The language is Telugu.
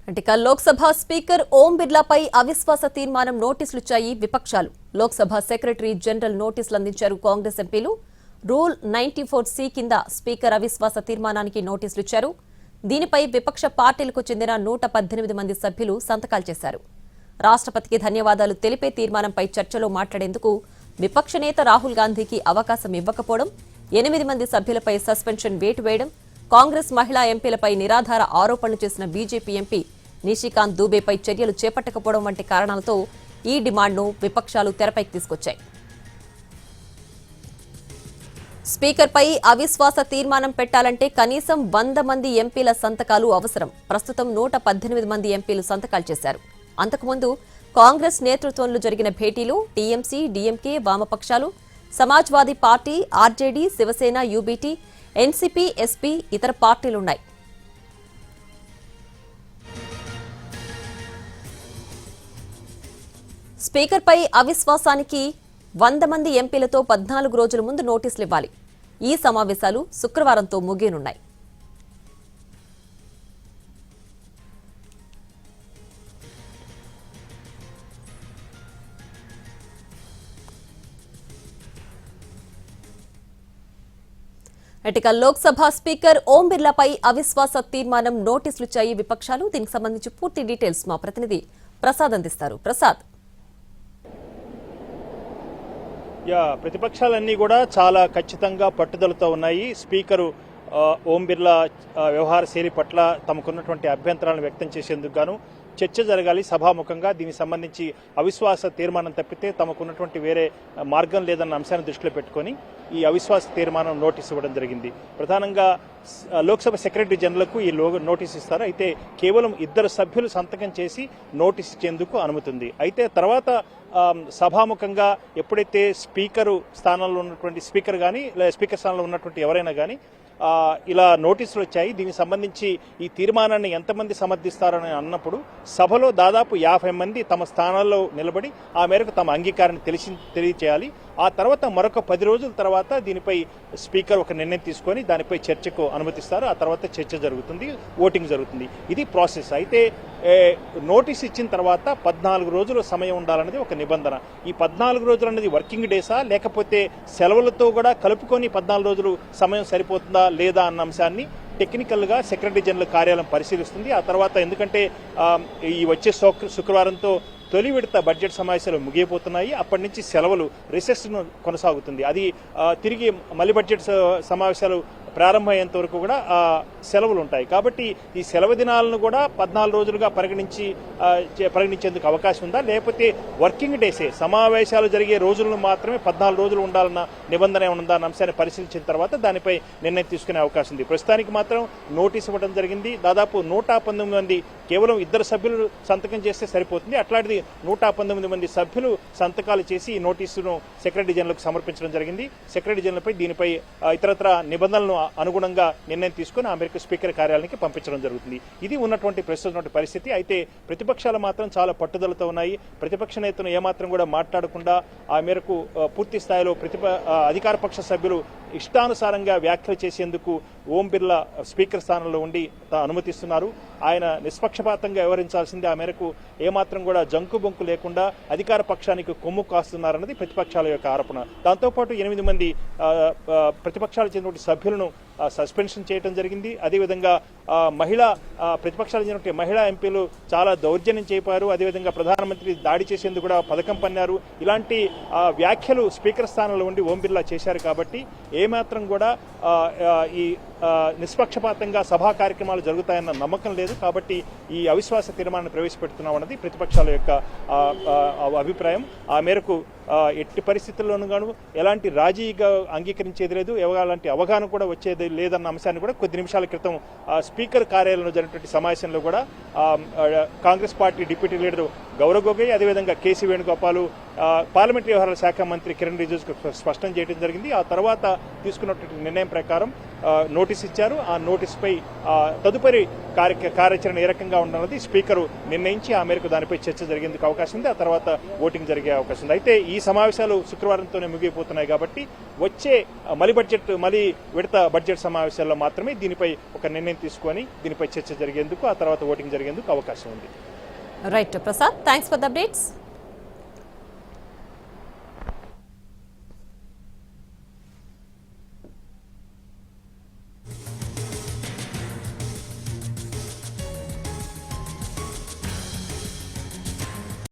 అంటే లోక్సభ స్పీకర్ ఓం బిర్లాపై అవిశ్వాస తీర్మానం నోటీసులిచ్చాయి విపక్షాలు. లోక్సభ సెక్రటరీ జనరల్ నోటీసులు అందించారు కాంగ్రెస్ ఎంపీలు. రూల్ 94C కింద స్పీకర్ అవిశ్వాస తీర్మానానికి నోటీసులిచ్చారు. దీనిపై విపక్ష పార్టీలకు చెందిన 118 మంది సభ్యులు సంతకాలు చేశారు. రాష్ట్రపతికి ధన్యవాదాలు తెలిపే తీర్మానంపై చర్చలో మాట్లాడేందుకు విపక్ష నేత రాహుల్ గాంధీకి అవకాశం ఇవ్వకపోవడం, 8 మంది సభ్యులపై సస్పెన్షన్ వేటు వేయడం, కాంగ్రెస్ మహిళా ఎంపీలపై నిరాధార ఆరోపణలు చేసిన బీజేపీ ఎంపీ నిషికాంత్ దూబేపై చర్యలు చేపట్టకపోవడం వంటి కారణాలతో ఈ డిమాండ్ను విపక్షాలు తెరపైకి తీసుకొచ్చాయి. స్పీకర్పై అవిశ్వాస తీర్మానం పెట్టాలంటే కనీసం 100 మంది ఎంపీల సంతకాలు అవసరం. ప్రస్తుతం 118 మంది ఎంపీలు సంతకాలు చేశారు. అంతకుముందు కాంగ్రెస్ నేతృత్వంలో జరిగిన భేటీలో టీఎంసీ, డీఎంకే, వామపక్షాలు, Samajwadi party, RJD, Shiv Sena, UBT, NCP, SP, ఇతర పార్టీలున్నాయి. స్పీకర్పై అవిశ్వాసానికి 100 మంది ఎంపీలతో 14 రోజుల ముందు నోటీసులు ఇవ్వాలి. ఈ సమావేశాలు శుక్రవారంతో ముగియనున్నాయి. ఇక లోక్సభ స్పీకర్ ఓం బిర్లాపై అవిశ్వాస తీర్మానం నోటీసులిచ్చాయి విపక్షాలు. దీనికి సంబంధించి పూర్తి డీటెయిల్స్ మా ప్రతినిధి ప్రసాద్ అందిస్తారు. ప్రసాద్, ప్రతిపక్షాలన్నీ కూడా చాలా ఖచ్చితంగా పట్టుదలతో ఉన్నాయి. స్పీకరు ఓం బిర్లా వ్యవహార శైలి పట్ల తమకున్నటువంటి అభ్యంతరాలను వ్యక్తం చేసేందుకు గాను చర్చ జరగాలి సభాముఖంగా. దీనికి సంబంధించి అవిశ్వాస తీర్మానం తప్పితే తమకున్నటువంటి వేరే మార్గం లేదన్న అంశాన్ని దృష్టిలో పెట్టుకుని ఈ అవిశ్వాస తీర్మానం నోటీసు ఇవ్వడం జరిగింది. ప్రధానంగా లోక్సభ సెక్రటరీ జనరల్కు ఈ నోటీసు ఇస్తారు. అయితే కేవలం 2 సభ్యులు సంతకం చేసి నోటీసు ఇచ్చేందుకు అనుమతి ఉంది. అయితే తర్వాత సభాముఖంగా ఎప్పుడైతే స్పీకర్ స్థానంలో ఉన్నటువంటి ఎవరైనా కానీ ఇలా నోటీసులు వచ్చాయి. దీనికి సంబంధించి ఈ తీర్మానాన్ని ఎంతమంది సమర్థిస్తారని అన్నప్పుడు సభలో దాదాపు 50 మంది తమ స్థానాల్లో నిలబడి ఆ మేరకు తమ అంగీకారాన్ని తెలియచేయాలి. ఆ తర్వాత మరొక 10 రోజుల తర్వాత దీనిపై స్పీకర్ ఒక నిర్ణయం తీసుకొని దానిపై చర్చకు అనుమతిస్తారు. ఆ తర్వాత చర్చ జరుగుతుంది, ఓటింగ్ జరుగుతుంది. ఇది ప్రాసెస్. అయితే నోటీస్ ఇచ్చిన తర్వాత 14 రోజుల సమయం ఉండాలనేది ఒక నిబంధన. ఈ 14 రోజులు అనేది వర్కింగ్ డేసా లేకపోతే సెలవులతో కూడా కలుపుకొని 14 రోజులు సమయం సరిపోతుందా లేదా అన్న అంశాన్ని టెక్నికల్గా సెక్రటరీ జనరల్ కార్యాలయం పరిశీలిస్తుంది. ఆ తర్వాత ఎందుకంటే ఈ వచ్చే శుక్రవారంతో తొలి విడత బడ్జెట్ సమావేశాలు ముగియబోతున్నాయి. అప్పటి నుంచి సెలవులు రిసెస్ను కొనసాగుతుంది. అది తిరిగి మళ్ళీ బడ్జెట్ సమావేశాలు ప్రారంభమయ్యేంత వరకు కూడా సెలవులు ఉంటాయి. కాబట్టి ఈ సెలవు దినాలను కూడా 14 రోజులుగా పరిగణించేందుకు అవకాశం ఉందా, లేకపోతే వర్కింగ్ డేసే సమావేశాలు జరిగే రోజులను మాత్రమే 14 రోజులు ఉండాలన్న నిబంధన ఉందా అన్న అంశాన్ని పరిశీలించిన తర్వాత దానిపై నిర్ణయం తీసుకునే అవకాశం ఉంది. ప్రస్తుతానికి మాత్రం నోటీసు ఇవ్వడం జరిగింది. దాదాపు 119 మంది, కేవలం 2 సభ్యులు సంతకం చేస్తే సరిపోతుంది. అట్లాంటిది 119 మంది సభ్యులు సంతకాలు చేసి ఈ నోటీసును సెక్రటరీ జనరల్కు సమర్పించడం జరిగింది. సెక్రటరీ జనరల్పై దీనిపై ఇతరత్ర నిబంధనలను అనుగుణంగా నిర్ణయం తీసుకుని అమెరికా స్పీకర్ కార్యాలయానికి పంపించడం జరుగుతుంది. ఇది ఉన్నటువంటి ప్రస్తుతం పరిస్థితి. అయితే ప్రతిపక్షాలు మాత్రం చాలా పట్టుదలతో ఉన్నాయి. ప్రతిపక్ష నేతను ఏమాత్రం కూడా మాట్లాడకుండా ఆ మేరకు పూర్తి స్థాయిలో అధికార పక్ష సభ్యులు ఇష్టానుసారంగా వ్యాఖ్యలు చేసేందుకు ఓం బిర్లా స్పీకర్ స్థానంలో ఉండి అనుమతిస్తున్నారు. ఆయన నిష్పక్షపాతంగా వ్యవహరించాల్సిందే. ఆ మేరకు ఏమాత్రం కూడా జంకు బొంకు లేకుండా అధికార పక్షానికి కొమ్ము కాస్తున్నారన్నది ప్రతిపక్షాల యొక్క ఆరోపణ. దాంతోపాటు 8 మంది ప్రతిపక్షాలకు చెందిన సభ్యులను సస్పెన్షన్ చేయడం జరిగింది. అదేవిధంగా ప్రతిపక్షాలకు చెందిన మహిళా ఎంపీలు చాలా దౌర్జన్యం చేపారు. అదేవిధంగా ప్రధానమంత్రి దాడి చేసేందుకు కూడా పథకం పన్నారు. ఇలాంటి వ్యాఖ్యలు స్పీకర్ స్థానంలో ఉండి ఓం బిర్లా చేశారు. కాబట్టి ఏమాత్రం కూడా ఈ నిష్పక్షపాతంగా సభా కార్యక్రమాలు జరుగుతాయన్న నమ్మకం లేదు. కాబట్టి ఈ అవిశ్వాస తీర్మానాన్ని ప్రవేశపెడుతున్నామన్నది ప్రతిపక్షాల యొక్క అభిప్రాయం. ఆ మేరకు ఎట్టి పరిస్థితుల్లోనూ గాను ఎలాంటి రాజీగా అంగీకరించేది లేదు, ఎలాంటి అవగాహన కూడా వచ్చేది లేదన్న అంశాన్ని కూడా కొద్ది నిమిషాల క్రితం స్పీకర్ కార్యాలయంలో జరిగినటువంటి సమావేశంలో కూడా Congress party deputy leader Gaurav Gogoi అదేవిధంగా కేసీ వేణుగోపాల్ పార్లమెంటరీ వ్యవహారాల శాఖ మంత్రి కిరణ్ రిజిజుకు స్పష్టం చేయడం జరిగింది. ఆ తర్వాత తీసుకున్నటువంటి నిర్ణయం ప్రకారం నోటీస్ ఇచ్చారు. ఆ నోటీసుపై తదుపరి కార్యాచరణ ఏ రకంగా ఉండాలన్నది స్పీకర్ నిర్ణయించి ఆ మేరకు దానిపై చర్చ జరిగేందుకు అవకాశం ఉంది. ఆ తర్వాత ఓటింగ్ జరిగే అవకాశం ఉంది. అయితే ఈ సమావేశాలు శుక్రవారంతోనే ముగిపోతున్నాయి కాబట్టి వచ్చే మలి విడత బడ్జెట్ సమావేశాల్లో మాత్రమే దీనిపై ఒక నిర్ణయం తీసుకొని దీనిపై చర్చ జరిగేందుకు ఆ తర్వాత ఓటింగ్ జరిగేందుకు అవకాశం ఉంది. Right Prasad, thanks for the updates.